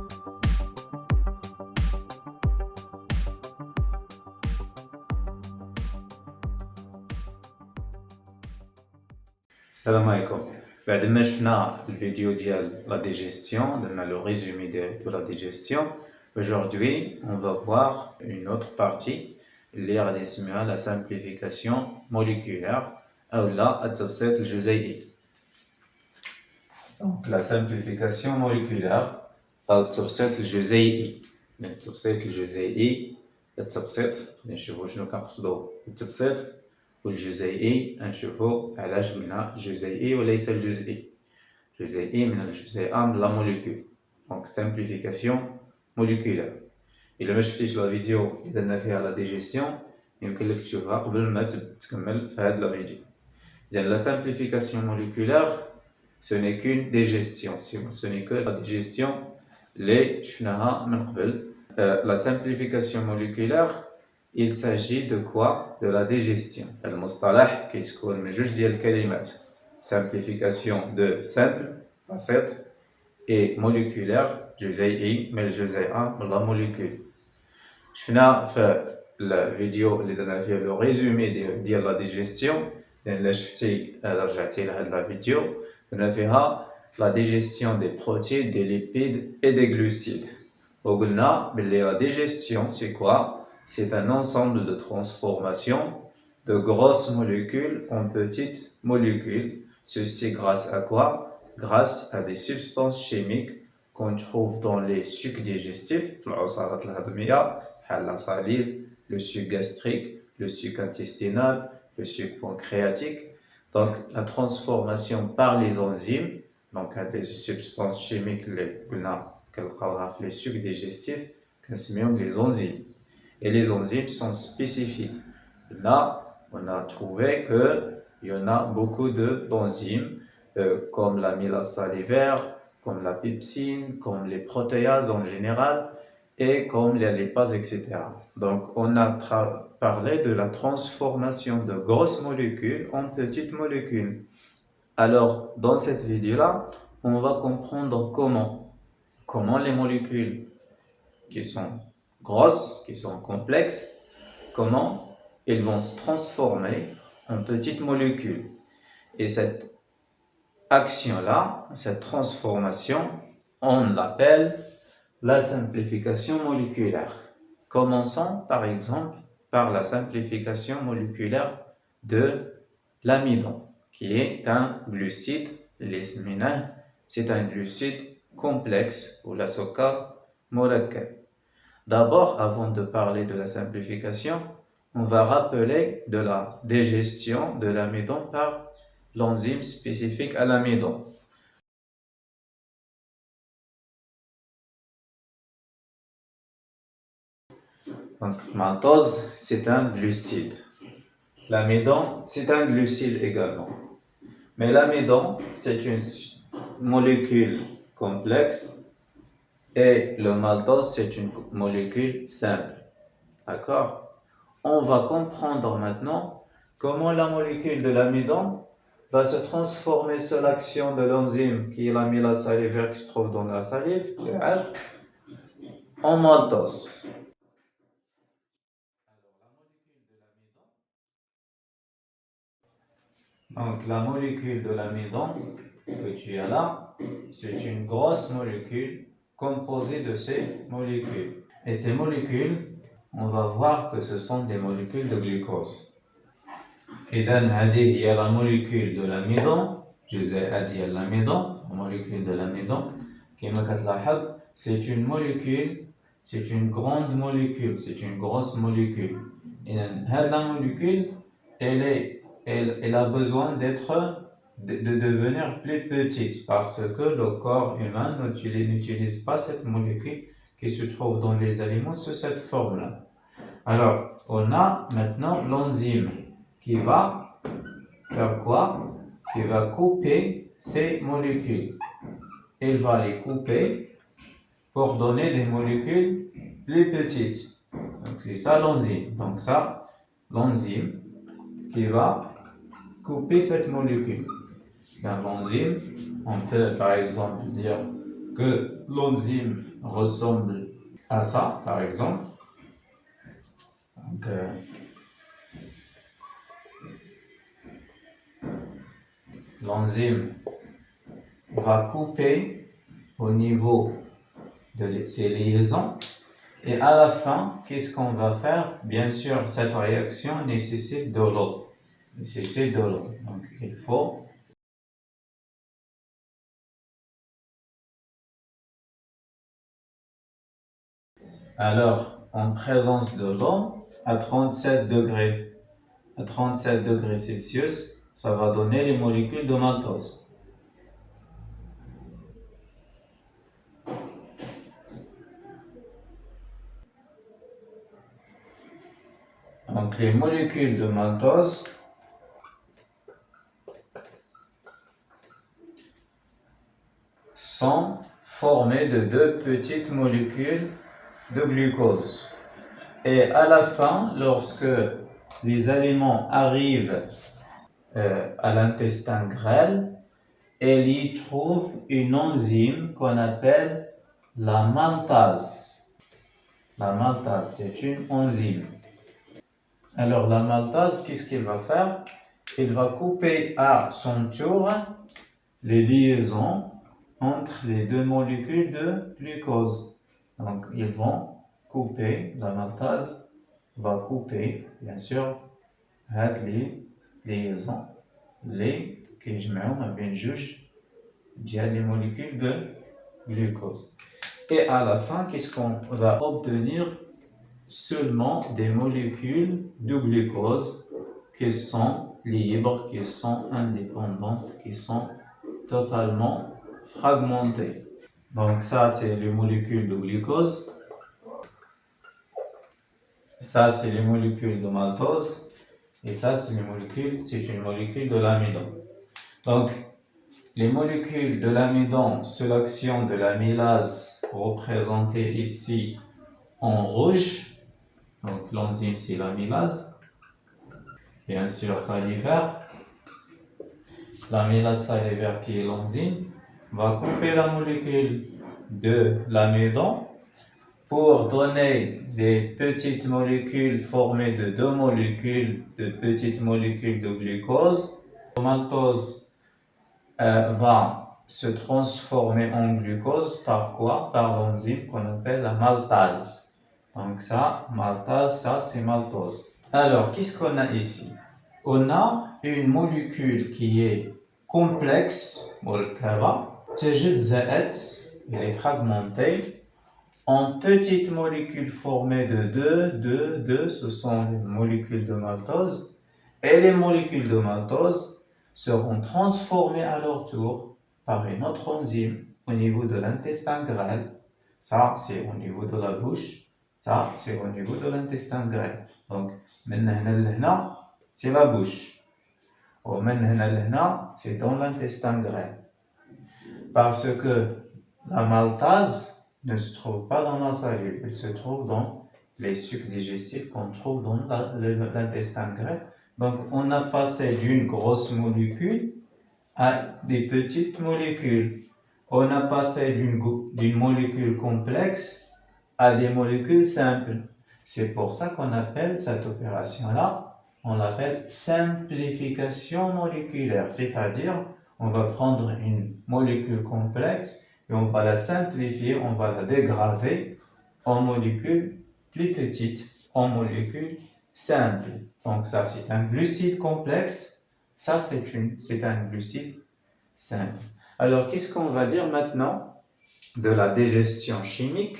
Salam alaikum. بعد ما شفنا الفيديو ديال la digestion, درنا le résumé de la digestion. Aujourd'hui, on va voir une autre partie اللي غادي نسميها la simplification moléculaire ou la التبسيط الجزيئي. Donc la simplification moléculaire أو التبسيط الجزيئي. التبسيط الجزيئي التبسيط نشوفوا شنو كنقصدوا بالتبسيط والجزيئي نشوفوا علاش قلنا جزيئي وليس الجزئي. جزيئي من الجزيئة من لا موليكول. دونك سامبليفيكاسيون موليكولار. إلا ما شفتيش لا فيديو اللي درنا فيها لا ديجيستيون يمكن لك تشوفها قبل ما تكمل في هاد لا فيديو. إذا لا simplification moléculaire ce n'est qu'une digestion, ce n'est que la digestion اللي شفناها من قبل. La simplification moléculaire il s'agit de quoi? De la digestion. المصطلح كيتكون من جوج ديال الكلمات simplification de simple بسيط et moléculaire جزيئي من الجزيئة من la molécule. شفنا في الفيديو اللي درنا فيه لو ريزومي ديال لا ديجيستيون الا شفتي رجعتي لهاد لا فيديو درنا فيها la digestion des protéines, des lipides et des glucides. وقلنا باللي la digestion c'est quoi? C'est un ensemble de transformations de grosses molécules en petites molécules. Ceci grâce à quoi? Grâce à des substances chimiques qu'on trouve dans les sucs digestifs, la salive, le suc gastrique, le suc intestinal, le suc pancréatique. Donc la transformation par les enzymes, donc des substances chimiques les sucs digestifs, les enzymes. Et les enzymes sont spécifiques. Là, on a trouvé qu'il y en a beaucoup d'enzymes, comme l'amylase salivaire, comme la pepsine, comme les protéases en général, et comme les lipases, etc. Donc, on a parlé de la transformation de grosses molécules en petites molécules. Alors, dans cette vidéo-là, on va comprendre comment les molécules qui sont grosses, qui sont complexes, comment ils vont se transformer en petites molécules. Et cette action-là, cette transformation, on l'appelle la simplification moléculaire. Commençons par exemple par la simplification moléculaire de l'amidon, qui est un glucide, c'est un glucide complexe ou la soka murakkab. D'abord, avant de parler de la simplification, on va rappeler de la digestion de l'amidon par l'enzyme spécifique à l'amidon. Donc, maltose, c'est un glucide. L'amidon, c'est un glucide également. Mais l'amidon, c'est une molécule complexe. Et le maltose, c'est une molécule simple. D'accord? On va comprendre maintenant comment la molécule de l'amidon va se transformer sous l'action de l'enzyme qui est l'amylase salivaire qui se trouve dans la salive, en maltose. Donc la molécule de l'amidon que tu as là, c'est une grosse molécule composée de ces molécules. Et ces molécules, on va voir que ce sont des molécules de glucose. إذا هذه هي la molécule de l'amidon, جزيئة ديال l'amidon, la molécule de l'amidon. كما كتلاحظ, c'est une molécule, c'est une grande molécule, c'est une grosse molécule. إذا هذه la molécule, elle a besoin de devenir plus petite parce que le corps humain n'utilise pas cette molécule qui se trouve dans les aliments sous cette forme-là. Alors, on a maintenant l'enzyme qui va faire quoi? Qui va couper ces molécules. Il va les couper pour donner des molécules plus petites. Donc, c'est ça l'enzyme. Donc, ça, l'enzyme qui va couper cette molécule. Dans l'enzyme, on peut par exemple dire que l'enzyme ressemble à ça, par exemple. Donc, l'enzyme va couper au niveau de ces liaisons. Et à la fin, qu'est-ce qu'on va faire? Bien sûr, cette réaction nécessite de l'eau. Donc, il faut alors, en présence de l'eau, à 37 degrés Celsius, ça va donner les molécules de maltose. Donc, les molécules de maltose sont formées de deux petites molécules de glucose. Et à la fin, lorsque les aliments arrivent à l'intestin grêle, elle y trouve une enzyme qu'on appelle la maltase. La maltase, c'est une enzyme. Alors la maltase, qu'est-ce qu'il va faire? Il va couper à son tour les liaisons entre les deux molécules de glucose. Donc ils vont couper, la maltase va couper, bien sûr, les liaisons, les كيجمعوا ما بين جوج ديال les molécules de glucose. Et à la fin, qu'est-ce qu'on va obtenir? Seulement des molécules de glucose qui sont libres, qui sont indépendantes, qui sont totalement fragmentées. Donc ça, c'est les molécules de glucose. Ça, c'est les molécules de maltose. Et ça, c'est une molécule de l'amidon. Donc, les molécules de l'amidon sous l'action de l'amylase représentée ici en rouge. Donc l'enzyme c'est l'amylase. Bien sûr salivaire. L'amylase salivaire qui est l'enzyme va couper la molécule de l'amidon pour donner des petites molécules formées de deux molécules, de petites molécules de glucose. La maltose va se transformer en glucose par quoi? Par l'enzyme qu'on appelle la maltase. Donc ça, maltase, ça c'est maltose. Alors, qu'est-ce qu'on a ici? On a une molécule qui est complexe, elle est fragmentée en petites molécules formées de deux, ce sont les molécules de maltose, et les molécules de maltose seront transformées à leur tour par une autre enzyme au niveau de l'intestin grêle. Ça, c'est au niveau de la bouche. Ça, c'est au niveau de l'intestin grêle. Donc, maintenant, c'est la bouche. Maintenant, c'est dans l'intestin grêle. Parce que la maltase ne se trouve pas dans la salive, elle se trouve dans les sucs digestifs qu'on trouve dans l'intestin grêle. Donc, on a passé d'une grosse molécule à des petites molécules. On a passé d'une molécule complexe à des molécules simples. C'est pour ça qu'on appelle cette opération-là, on l'appelle simplification moléculaire. C'est-à-dire, on va prendre une molécule complexe et on va la simplifier, on va la dégrader en molécules plus petites, en molécules simples. Donc ça, c'est un glucide complexe. Ça, c'est un glucide simple. Alors, qu'est-ce qu'on va dire maintenant de la digestion chimique?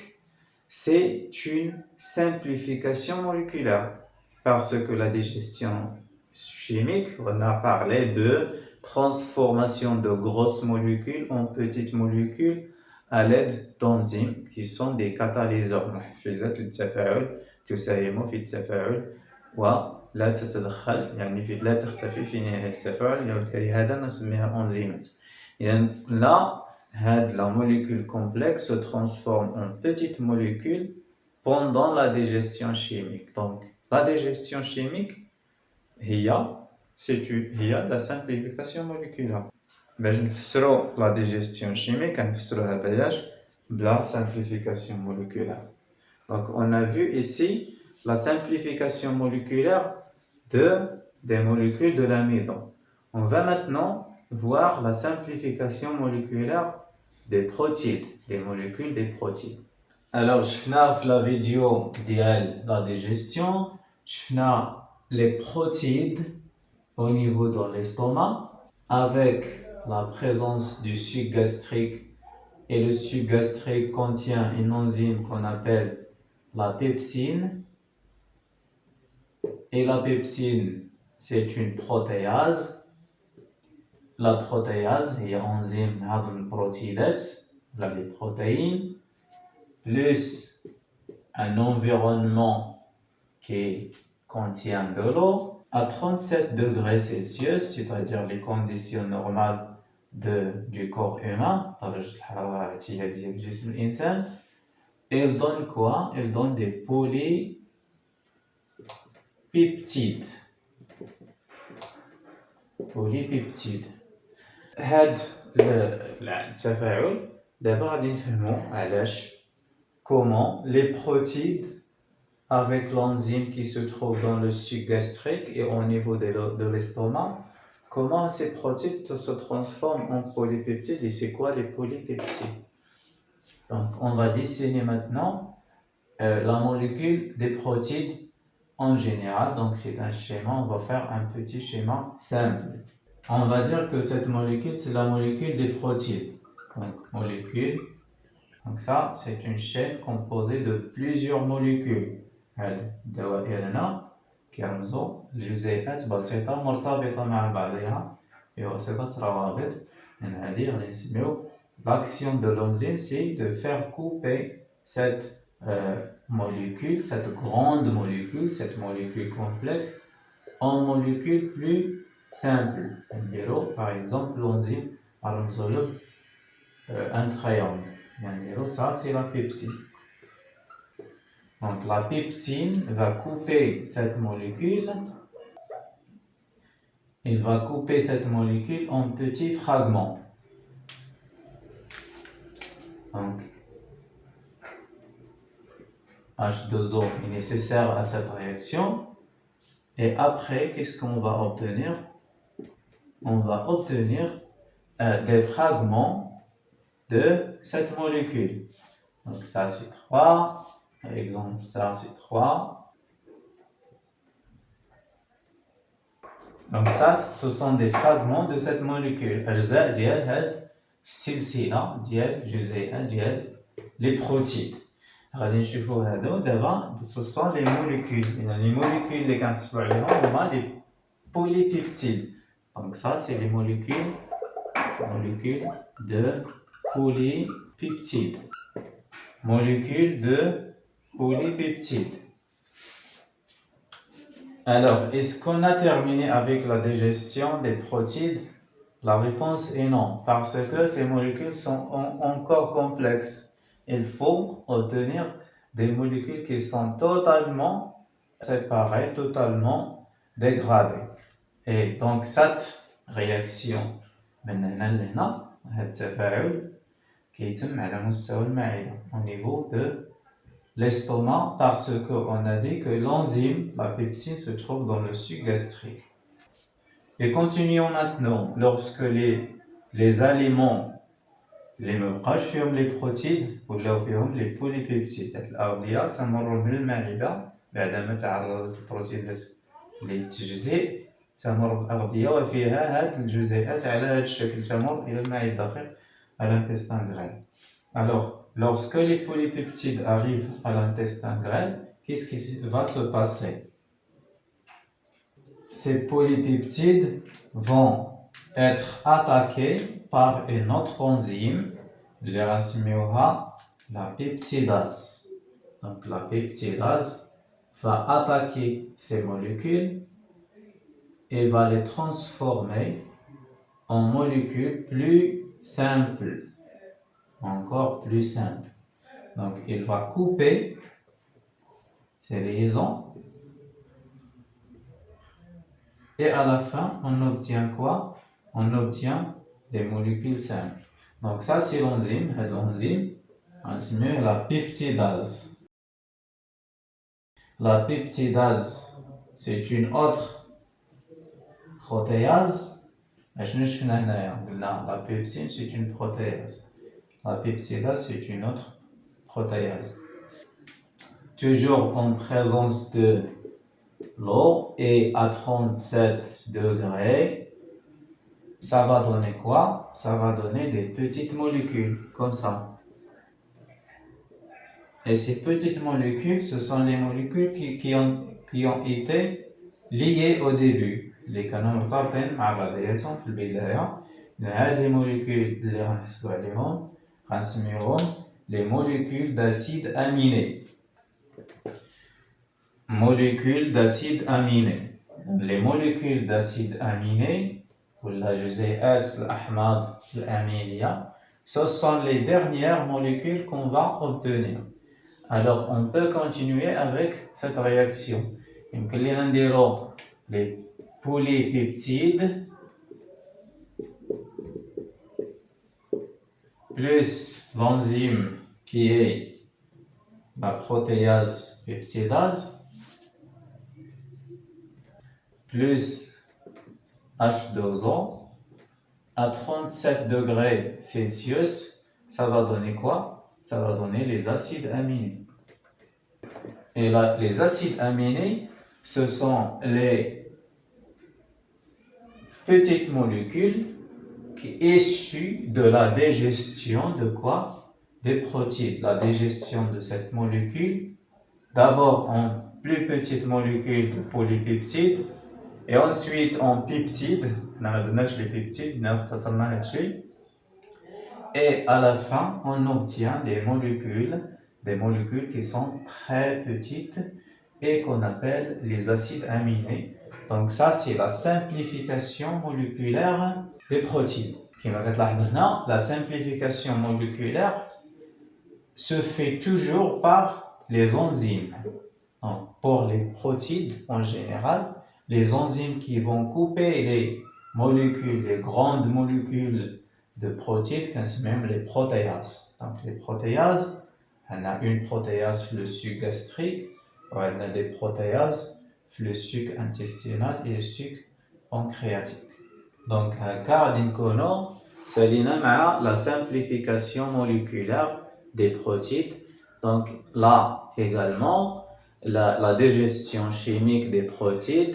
C'est une simplification moléculaire. Parce que la digestion chimique, on a parlé de transformation de grosses molécules en petites molécules à l'aide d'enzymes qui sont des catalyseurs محفزات للتفاعل تساهم في التفاعل ولا تتدخل يعني لا تختفي في نهاية التفاعل لهذا نسميها أنزيمات. إذن là, la molécule complexe se transforme en petites molécules pendant la digestion chimique. Donc, la digestion chimique, c'est la simplification moléculaire. باش نفسروا la digestion chimique نفسروها بلاش بلا simplification moléculaire. Donc on a vu ici la simplification moléculaire des molécules de l'amidon. On va maintenant voir la simplification moléculaire des protides, des molécules des protides. Alors, je finis la vidéo de la digestion, je finis les protides au niveau de l'estomac avec la présence du suc gastrique, et le suc gastrique contient une enzyme qu'on appelle la pepsine, et la pepsine c'est une protéase. La protéase est une enzyme de protéides, les protéines, plus un environnement qui contient de l'eau à 37 degrés Celsius, c'est-à-dire les conditions normales du corps humain. Elle donne quoi? Elle donne des polypeptides. هاد التفاعل دابا غادي نفهمو علاش comment les protides avec l'enzyme qui se trouve dans le suc gastrique et au niveau de l'estomac, comment ces protides se transforment en polypeptides et c'est quoi les polypeptides? Donc on va dessiner maintenant la molécule des protides en général. Donc c'est un schéma, on va faire un petit schéma simple. On va dire que cette molécule, c'est la molécule des protides. Donc, molécule. Donc ça, c'est une chaîne composée de plusieurs molécules. هاد الدوائر هنا كيرمزوا لجزيئات بسيطة مرتبطة مع بعضها بواسطة روابط. يعني هذه غادي نسميو l'action de l'enzyme, c'est de faire couper cette molécule, cette grande molécule, cette molécule complexe en molécules plus simples. Par exemple, l'enzyme un triangle. Ça, c'est la pepsine. Donc, la pepsine va couper cette molécule. Il va couper cette molécule en petits fragments. Donc, H2O est nécessaire à cette réaction. Et après, qu'est-ce qu'on va obtenir? On va obtenir des fragments de cette molécule. Donc ça c'est 3, par exemple ça c'est 3. Donc ça ce sont des fragments de cette molécule. أجزاء ديال هاد السلسلة ديال جزيئات ديال les protides. غادي نشوفوا هادو دابا ce sont les molécules. Les molécules اللي كنحسبوا عليهم هما les polypeptides. Donc ça c'est les molécules de polypeptides. Molécules de polypeptides. Alors, est-ce qu'on a terminé avec la digestion des protides? La réponse est non, parce que ces molécules sont encore complexes. Il faut obtenir des molécules qui sont totalement séparées, totalement dégradées. Et donc, cette réaction, من هنا لهنا هاد التفاعل كيتم على مستوى المعدة au niveau de l'estomac parce qu'on a dit que l'enzyme, la pepsine, se trouve dans le suc gastrique. Et continuons maintenant. Lorsque les aliments اللي مبقاش فيهم les protides ولاو فيهم les polypeptides، الأغذية تمر من المعدة بعدما تعرضت البروتينات للتجزيء، تمر الأغذية وفيها هاد الجزيئات على هذا الشكل، تمر إلى المعدة الدقيق à l'intestin grêle. Alors, lorsque les polypeptides arrivent à l'intestin grêle, qu'est-ce qui va se passer? Ces polypeptides vont être attaqués par une autre enzyme, la peptidase. Donc, la peptidase va attaquer ces molécules et va les transformer en molécules plus simples, encore plus simples. Donc, il va couper ces liaisons et à la fin, on obtient quoi? On obtient des molécules simples. Donc ça c'est l'enzyme, c'est la peptidase. La peptidase, c'est une autre protéase. La peptine, c'est une protéase. La peptidase, c'est une autre protéase. Toujours en présence de l'eau et à 37 degrés, ça va donner quoi? Ça va donner des petites molécules, comme ça. Et ces petites molécules, ce sont les molécules qui ont été liées au début. Les كانوا مرتبطين مع بعضياتهم في البداية. هاد les molécules اللي غنحسبوا عليهم غنسميوهم les molécules d'acide aminé. Molécules d'acide aminé. Les molécules d'acide aminé, ou la جزيئات الأحماض الأمينية, ce sont les dernières molécules qu'on va obtenir. Alors, on peut continuer avec cette réaction. Donc, les polypeptides plus l'enzyme qui est la protéase peptidase plus H2O à 37 degrés Celsius, ça va donner quoi? Ça va donner les acides aminés. Et là, les acides aminés, ce sont les petites molécules qui issues de la digestion de quoi? Des protéines. La digestion de cette molécule, d'abord en plus petites molécules de polypeptides, et ensuite en peptides. Les peptides, et à la fin, on obtient des molécules qui sont très petites et qu'on appelle les acides aminés. Donc ça, c'est la simplification moléculaire des protéines. La simplification moléculaire se fait toujours par les enzymes. Donc, pour les protéines en général, les enzymes qui vont couper les molécules, les grandes molécules de protéines, c'est même les protéases. Donc les protéases, on a une protéase le suc gastrique, on a des protéases le suc intestinal et le suc pancréatique. Donc c'est la simplification moléculaire des protéines. Donc là également, la digestion chimique des protéines,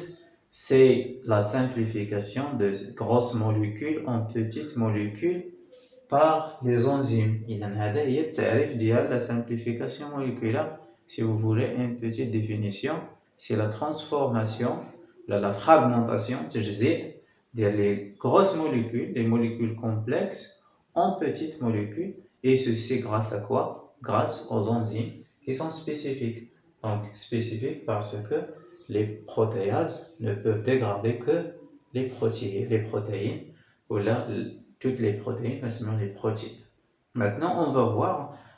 c'est la simplification de grosses molécules en petites molécules par les enzymes. هذا هي التعريف ديال la simplification moléculaire. Si vous voulez une petite définition, c'est la transformation, la fragmentation, des grosses molécules, des molécules complexes en petites molécules, et ceci grâce à quoi? Grâce aux enzymes qui sont spécifiques. Donc spécifiques parce que les protéases ne peuvent dégrader que les protéines, ou là, toutes les protéines, sinon les protéines. Maintenant, on va voir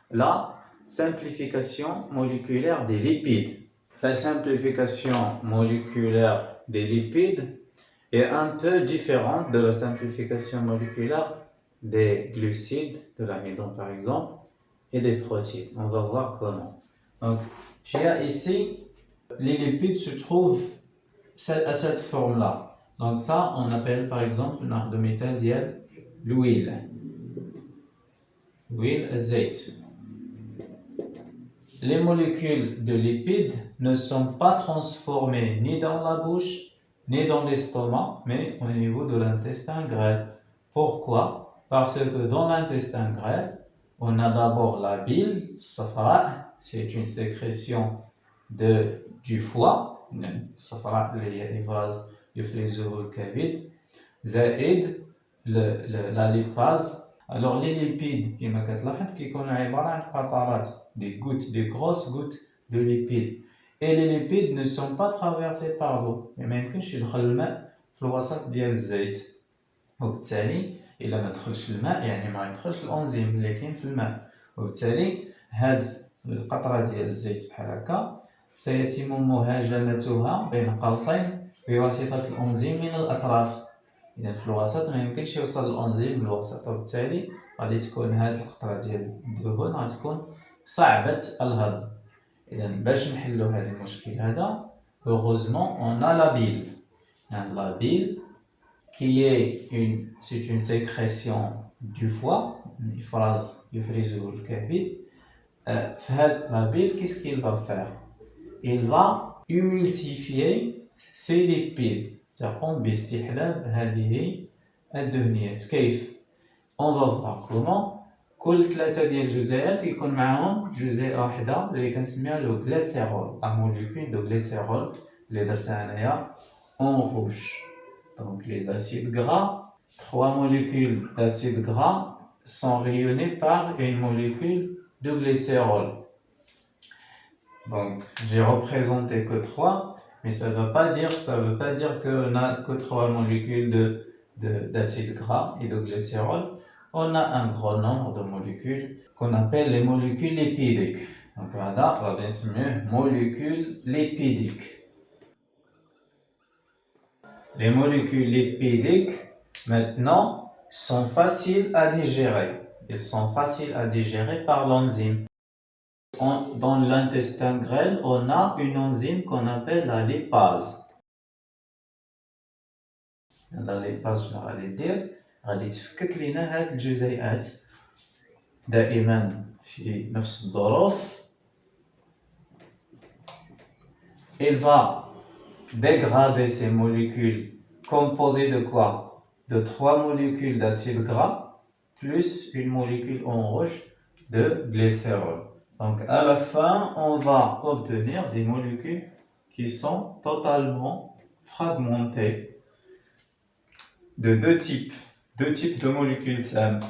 la simplification moléculaire des lipides. La simplification moléculaire des lipides est un peu différente de la simplification moléculaire des glucides, de l'amidon par exemple, et des protéines. On va voir comment. Donc, tu as ici, les lipides se trouvent à cette forme-là. Donc ça, on appelle par exemple une arde de métal dièle l'huile. L'huile, الزيت. Les molécules de lipides ne sont pas transformées ni dans la bouche, ni dans l'estomac, mais au niveau de l'intestin grêle. Pourquoi? Parce que dans l'intestin grêle, on a d'abord la bile, safra, c'est une sécrétion du foie, safra, les vases du phléso-cabide, zaïd, la lipase. Alors les lipides, qui des gouttes, des grosses gouttes de lipides. Et les lipides ne sont pas traversés par l'eau. ما يمكنش يدخل الماء في الوسط ديال الزيت. وبالتالي إلا ما دخلش الماء يعني ما يدخلش الأنزيم اللي كاين في الماء. وبالتالي هاد القطرة ديال الزيت بحال هكا سيتم مهاجمتها بين قوسين بواسطة الأنزيم من الأطراف. إذا في الوسط ما يمكنش يوصل الأنزيم للوسط، وبالتالي غادي تكون هاد القطرة ديال الدهون غتكون صعبة الهضم. إذا باش نحلو هاد المشكل هذا heureusement on a la bile. La bile qui est c'est une sécrétion du foie, الإفراز يفرزه الكبد. في هاد la bile qu'est-ce qu'il va faire? Il va émulsifier ces lipides تقوم باستحلاب هذه الدهنيات. كيف؟ on va voir comment. كل 3 ديال الجزيئات يكون معاهم جزيئة وحدة اللي كنسميها لو glycérol, la molécule de glycérol اللي درتها انايا en rouge. Donc les acides gras, 3 molécules d'acides gras sont rayonnées par une molécule de glycérol. Donc j'ai représenté que 3, mais ça veut pas dire qu'on a que 3 molécules d'acides gras et de glycérol. On a un grand nombre de molécules qu'on appelle les molécules lipidiques. Donc là, on va dire molécules lipidiques. Les molécules lipidiques, maintenant, sont faciles à digérer. Elles sont faciles à digérer par l'enzyme. Dans l'intestin grêle, on a une enzyme qu'on appelle la lipase. La lipase, je vais le dire. غادي تفكك لينا هاد الجزيئات دائما في نفس الظروف. Il va dégrader ces molécules composées de quoi? De 3 molécules d'acide gras plus une molécule en rouge de glycérol. Donc à la fin, on va obtenir des molécules qui sont totalement fragmentées de deux types de molécules simples.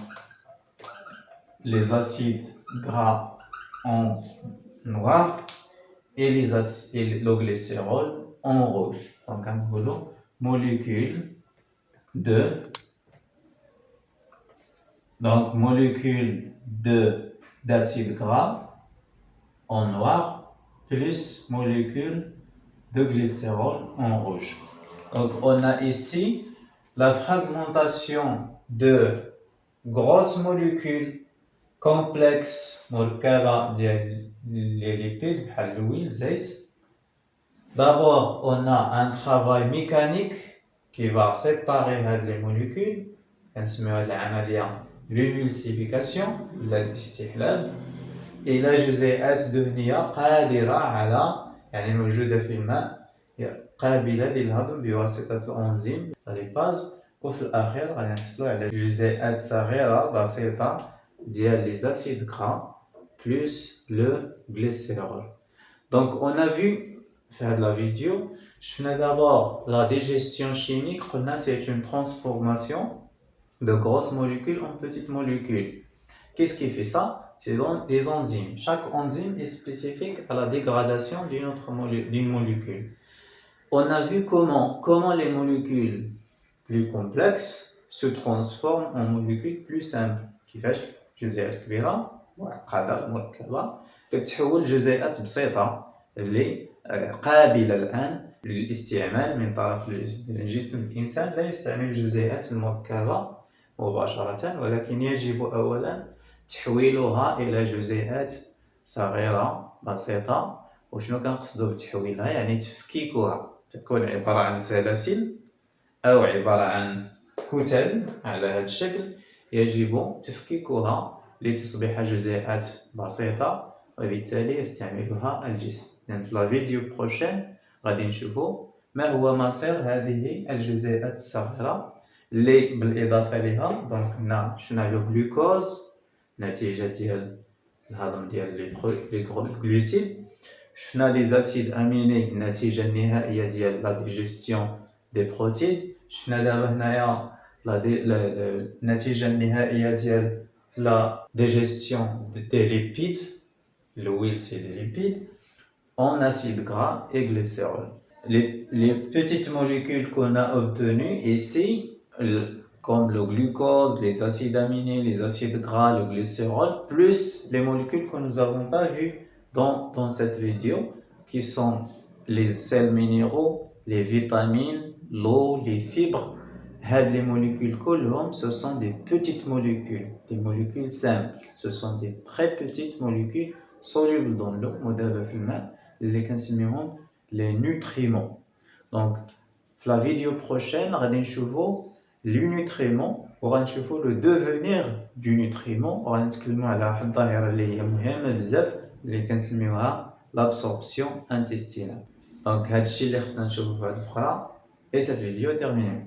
Les acides gras en noir et le glycérol en rouge. Donc un boulot molécule d'acide gras en noir plus molécule de glycérol en rouge. Donc on a ici la fragmentation de grosses molécules complexes مركبة ديال les lipides بحال الويل زيت. D'abord on a un travail mécanique qui va séparer les molécules كنسميوها هاد العملية l'émulsification ولا الاستحلاب إلى جزيئات دهنية قادرة على يعني موجودة في الماء قابلة للهضم بواسطة الأنزيم ليباز. وفي الأخير غادي نحصلوا على جزيئات صغيرة بسيطة ديال les acides gras plus le glycérol. Donc on a vu faire de la vidéo, je fais d'abord la digestion chimique. C'est une transformation de grosses molécules en petites molécules. Qu'est-ce qui fait ça? C'est des enzymes. Chaque enzyme est spécifique à la dégradation d'une molécule. On a vu comment les molécules plus complexes se transforment en molécules plus simples. كيفاش جزيئات كبيرة معقدة مركبة كتحول جزيئات بسيطة اللي قابلة الآن للاستعمال من طرف الجسم. الإنسان لا يستعمل الجزيئات المركبة مباشرة، ولكن يجب أولا تحويلها إلى جزيئات صغيرة بسيطة. وشنو كنقصدو بتحويلها؟ يعني تفكيكها، تكون عبارة عن سلاسل أو عبارة عن كتل على هذا الشكل. يجب تفكيكها لتصبح جزيئات بسيطة وبالتالي يستعملها الجسم. يعني في الفيديو بروشين غادي نشوفوا ما هو مصير هذه الجزيئات الصغيرة اللي بالإضافة لها دونك شفنا لو جلوكوز نتيجة ديال الهضم ديال لي غلوسيد، شفنا لي زاسيد اميني النتيجة النهائية ديال لا ديجيستيون دي بروتين، شفنا دابا هنايا النتيجة النهائية ديال لا digestion des lipides, l'huile c'est des lipides, en acides gras et glycérol. Les petites molécules qu'on a obtenues ici, comme le glucose, les acides aminés, les acides gras, le glycérol, plus les molécules que nous n'avons pas vues dans cette vidéo, qui sont les sels minéraux, les vitamines, l'eau, les fibres, Les molécules كلهم, ce sont des petites molécules, des molécules simples. Ce sont des très petites molécules solubles dans l'eau, مذابة في الماء, اللي كنسميهم les nutriments. Donc, dans la vidéo prochaine, غادي نشوفوا les nutriments, وغنشوفوا le devenir du nutriment, وغنتكلموا على واحد الظاهرة اللي هي مهمة بزاف اللي كنسميوها l'absorption intestinale. Donc, هادشي اللي خصنا نشوفوا في هاد الفقرة. Et cette vidéo est terminée.